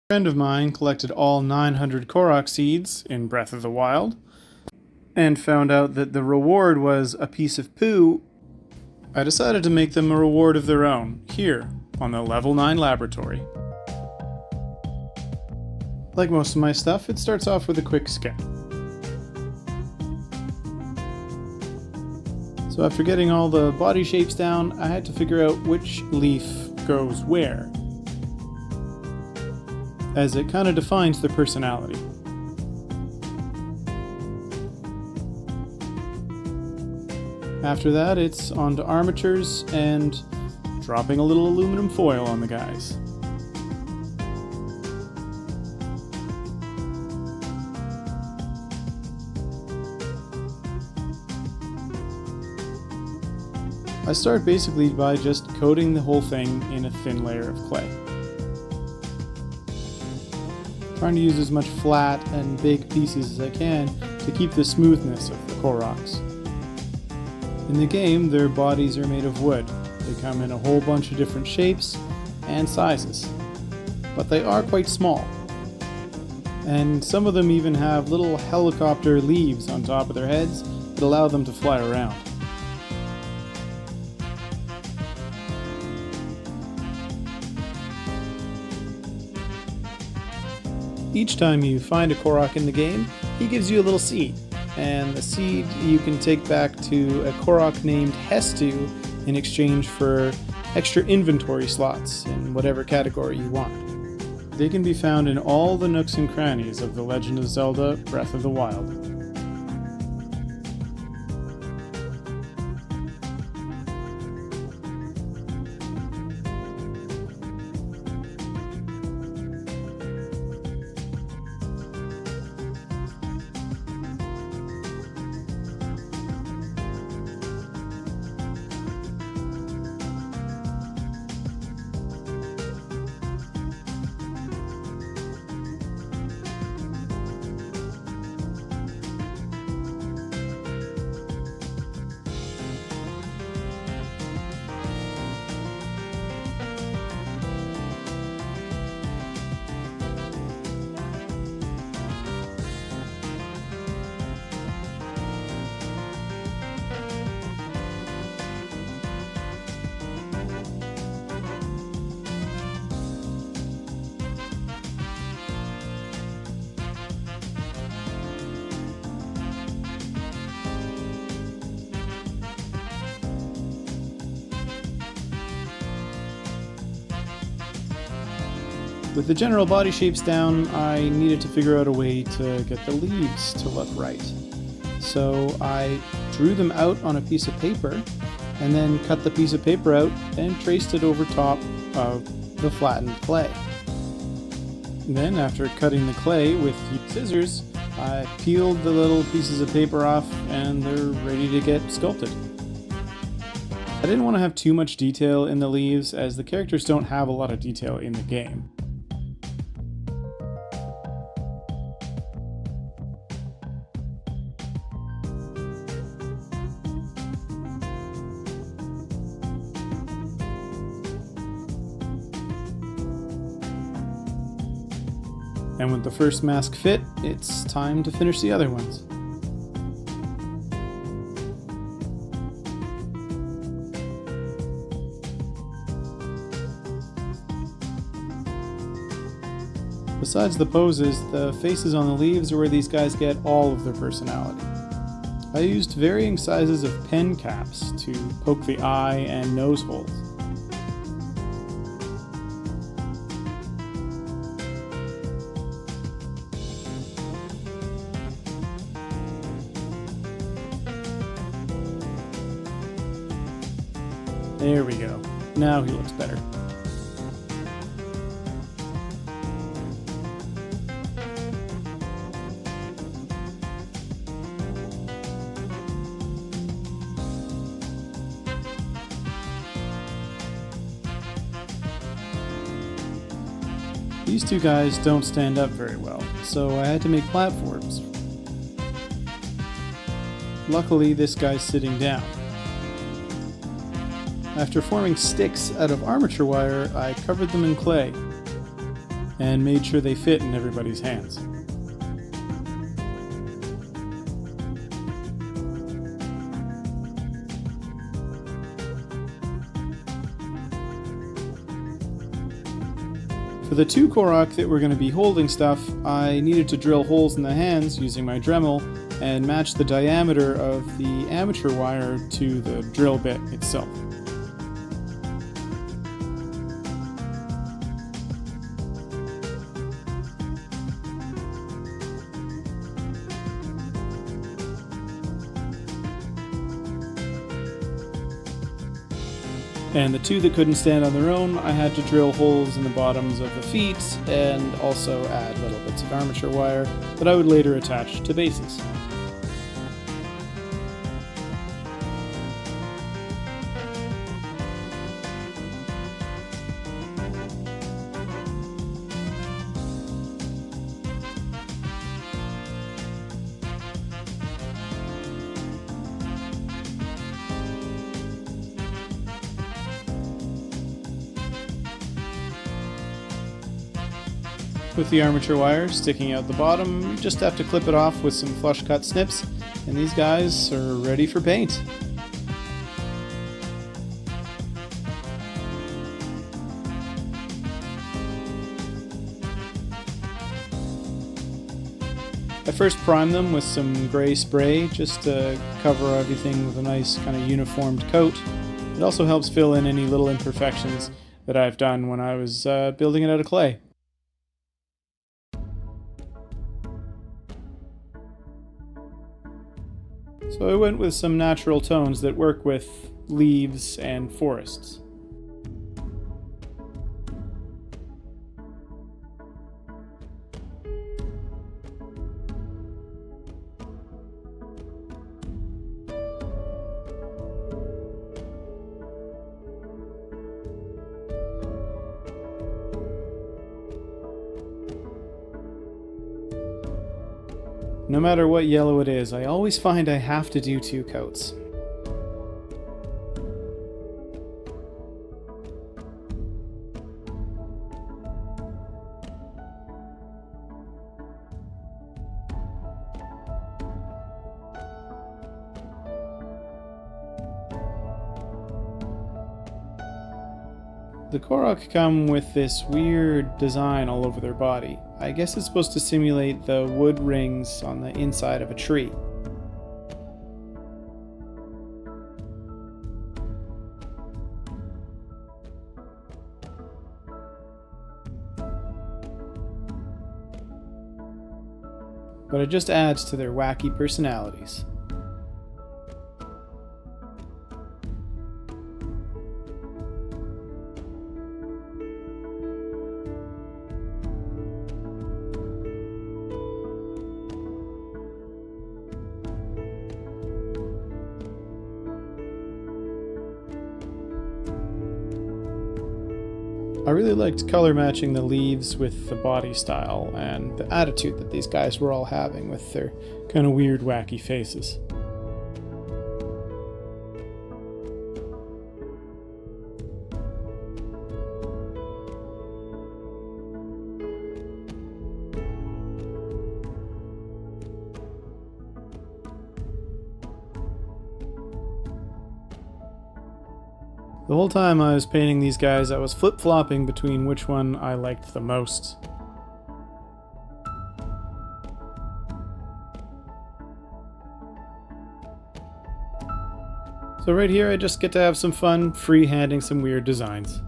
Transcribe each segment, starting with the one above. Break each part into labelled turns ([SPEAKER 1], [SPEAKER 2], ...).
[SPEAKER 1] A friend of mine collected all 900 Korok seeds in Breath of the Wild and found out that the reward was a piece of poo. I decided to make them a reward of their own, here, on the Level 9 laboratory. Like most of my stuff, it starts off with a quick scan. So after getting all the body shapes down, I had to figure out which leaf goes where, as it kind of defines their personality. After that, it's on to armatures and dropping a little aluminum foil on the guys. I start basically by just coating the whole thing in a thin layer of clay. Trying to use as much flat and big pieces as I can to keep the smoothness of the Koroks. In the game, their bodies are made of wood. They come in a whole bunch of different shapes and sizes, but they are quite small. And some of them even have little helicopter leaves on top of their heads that allow them to fly around. Each time you find a Korok in the game, he gives you a little seed, and the seed you can take back to a Korok named Hestu in exchange for extra inventory slots in whatever category you want. They can be found in all the nooks and crannies of The Legend of Zelda Breath of the Wild. With the general body shapes down, I needed to figure out a way to get the leaves to look right. So I drew them out on a piece of paper, and then cut the piece of paper out and traced it over top of the flattened clay. Then, after cutting the clay with scissors, I peeled the little pieces of paper off and they're ready to get sculpted. I didn't want to have too much detail in the leaves, as the characters don't have a lot of detail in the game. And with the first mask fit, it's time to finish the other ones. Besides the poses, the faces on the leaves are where these guys get all of their personality. I used varying sizes of pen caps to poke the eye and nose holes. There we go. Now he looks better. These two guys don't stand up very well, so I had to make platforms. Luckily, this guy's sitting down. After forming sticks out of armature wire, I covered them in clay. and made sure they fit in everybody's hands. For the 2 Korok that were going to be holding stuff, I needed to drill holes in the hands using my Dremel and match the diameter of the amateur wire to the drill bit itself. And the 2 that couldn't stand on their own, I had to drill holes in the bottoms of the feet and also add little bits of armature wire that I would later attach to bases. With the armature wire sticking out the bottom, you just have to clip it off with some flush cut snips, and these guys are ready for paint. I first prime them with some gray spray just to cover everything with a nice kind of uniformed coat. It also helps fill in any little imperfections that I've done when I was building it out of clay. So I went with some natural tones that work with leaves and forests. No matter what yellow it is, I always find I have to do 2 coats. The Korok come with this weird design all over their body. I guess it's supposed to simulate the wood rings on the inside of a tree. But it just adds to their wacky personalities. I really liked color matching the leaves with the body style and the attitude that these guys were all having with their kind of weird, wacky faces. The whole time I was painting these guys, I was flip-flopping between which one I liked the most. So right here I just get to have some fun freehanding some weird designs.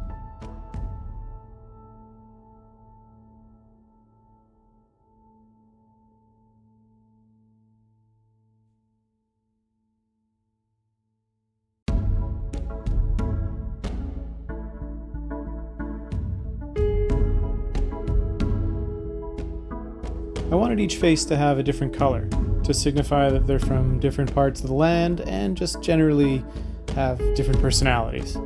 [SPEAKER 1] I wanted each face to have a different color, to signify that they're from different parts of the land and just generally have different personalities.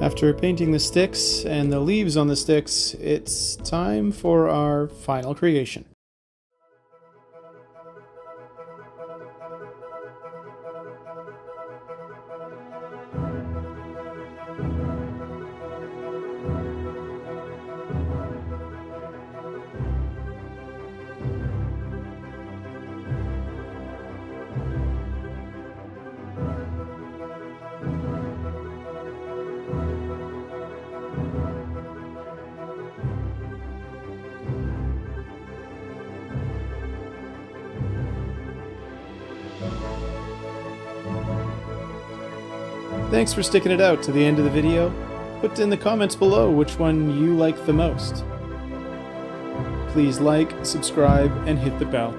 [SPEAKER 1] After painting the sticks and the leaves on the sticks, it's time for our final creation. Thanks for sticking it out to the end of the video. Put in the comments below which one you like the most. Please like, subscribe, and hit the bell.